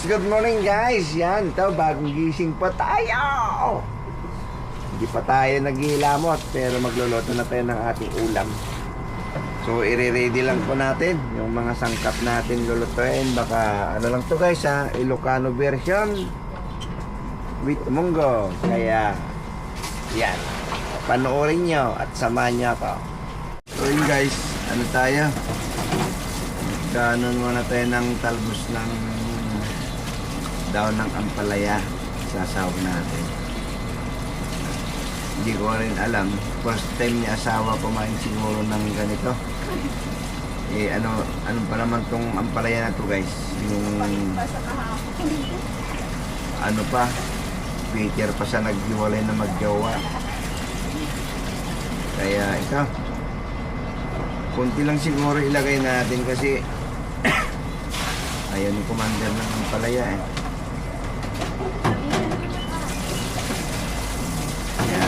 Good morning guys. Yan, ito, bagong gising pa tayo. Hindi pa tayo naghihilamot, pero magluluto na tayo ng ating ulam. So, i-ready lang po natin yung mga sangkap natin lulutuin. Baka, ano lang to guys ha, Ilocano version with munggo. Kaya, yan, panoorin nyo at samahan nyo ako. So yun guys, ano tayo? Kanon muna tayo ng talbos ng daon ng ampalaya. Sasawag natin. Hindi ko rin alam. First time ni asawa kumain siguro ng ganito. Ano pa naman tong ampalaya na to guys? Yung ano pa? Peter pa sa naghiwalay na magjowa. Kaya ito, kunti lang siguro ilagay natin kasi ayaw ni commander ng ampalaya eh. Kaya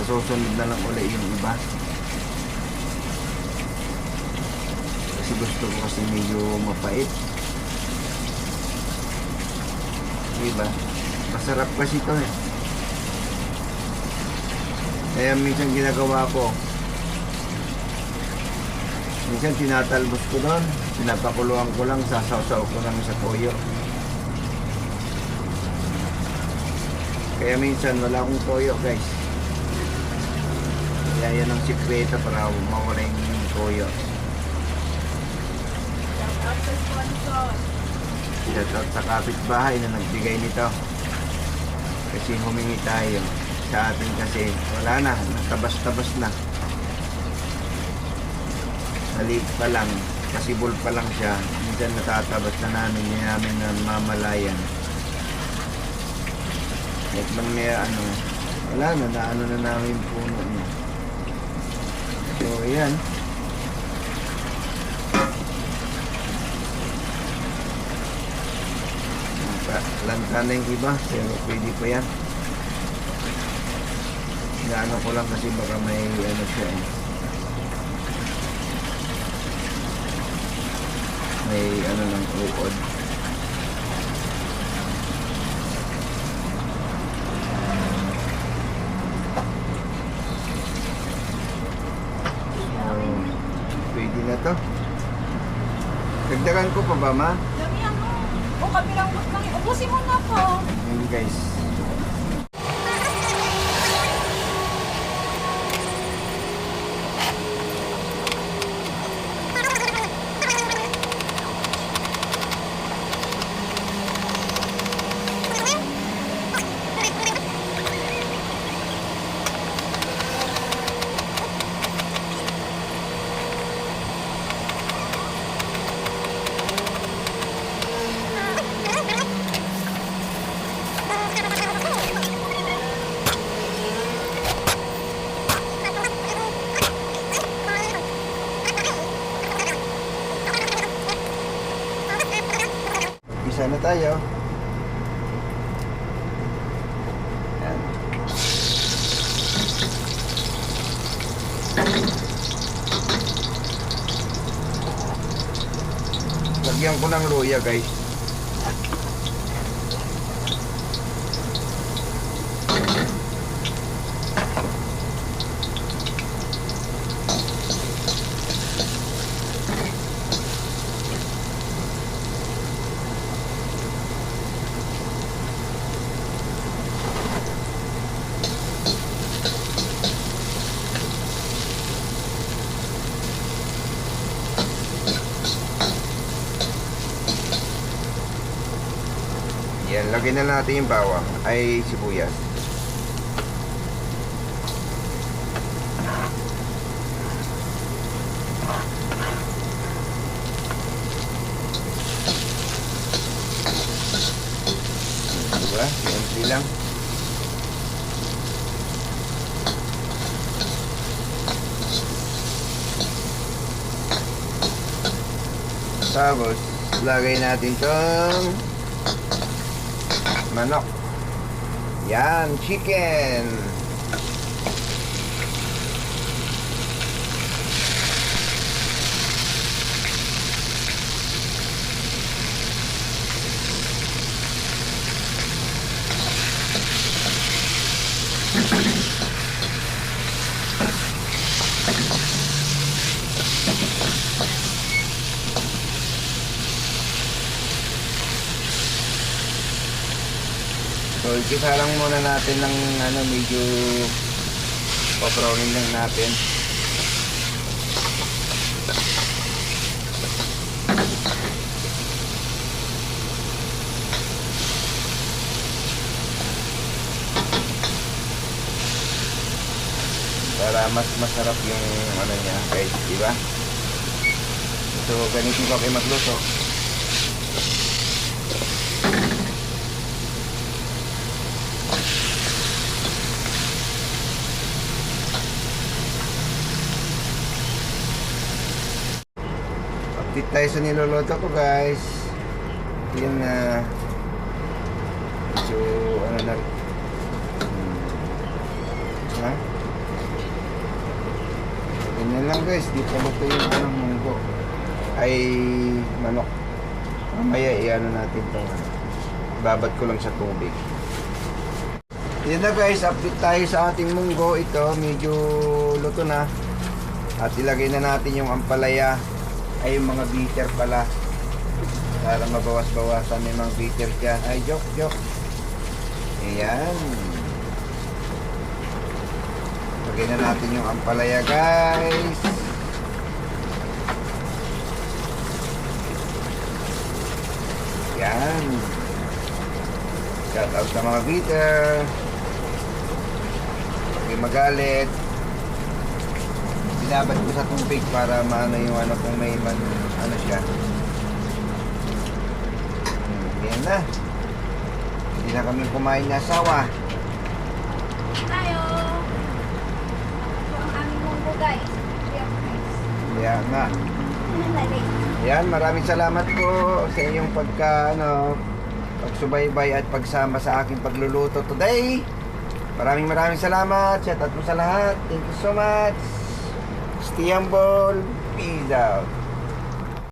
susunod na lang ulit yung iba. Kasi gusto ko kasi medyo mapait. Diba? Masarap kasi ito eh. Kaya minsan ginagawa ko, minsan tinatalbos ko doon, pinapakuluan ko lang, sasawsaw ko lang sa toyo. Kaya minsan wala akong toyo guys. Kaya yan ang sikreto para mawala yung toyo. Shout out sa kapitbahay na nagbigay nito. Kasi humingi tayo. Sa atin kasi wala na, natabas-tabas na. Maliit pa lang, kasibol pa lang siya. Minsan natatabas na namin, hindi namin na mamalayan. At man may wala na, naano na namin yung puno niya. So, ayan. Lanta na yung iba, pero pwede pa yan. Inaano ko lang kasi baka may ano siya eh. May ano lang uod. So, pwede na to. Dagdagan ko pa ba ma? Dami ano. O kabilang bus lang. Ubusin mo na po. Ayun guys. Isa na tayo. Yan. Lagyan ko ng luya guys. Yan, lagyan na natin yung bawang ay sibuyas. Diba? Yan lang. Tapos, lagay natin itong manok. Yan, chicken. So, igisa lang muna natin ng ano, medyo pabrownin lang natin. Para mas masarap yung ano niya, guys, di ba? So, ganito ko kayo magluto. Update tayo sa niluluto ko, guys. Yan na. So, ano na. Ha? Ganyan lang, guys. Di pa luto yung anong munggo. Ay, manok. Mamaya, i-ano natin itong babad ko lang sa tubig. Yan na, guys. Update tayo sa ating munggo. Ito, medyo luto na. At ilagay na natin yung ampalaya. Ay, yung mga bitter pala. Para mabawas-bawasan may mga bitter dyan. Ay, joke. Ayan. Lagay na natin yung ampalaya, guys. Ayan. Shout out sa mga bitter. Huwag magalit. Binabad ko sa tubig para maano yung ano kung may man, ano siya. Yan na. Hindi na kami kumain na asawa. Tayo. Ito ang aming munggo, guys. Yan na. Yan, maraming salamat po sa inyong pagsubaybay at pagsama sa aking pagluluto today. Maraming salamat. Shout out po sa lahat. Thank you so much. Stay humble. Peace out.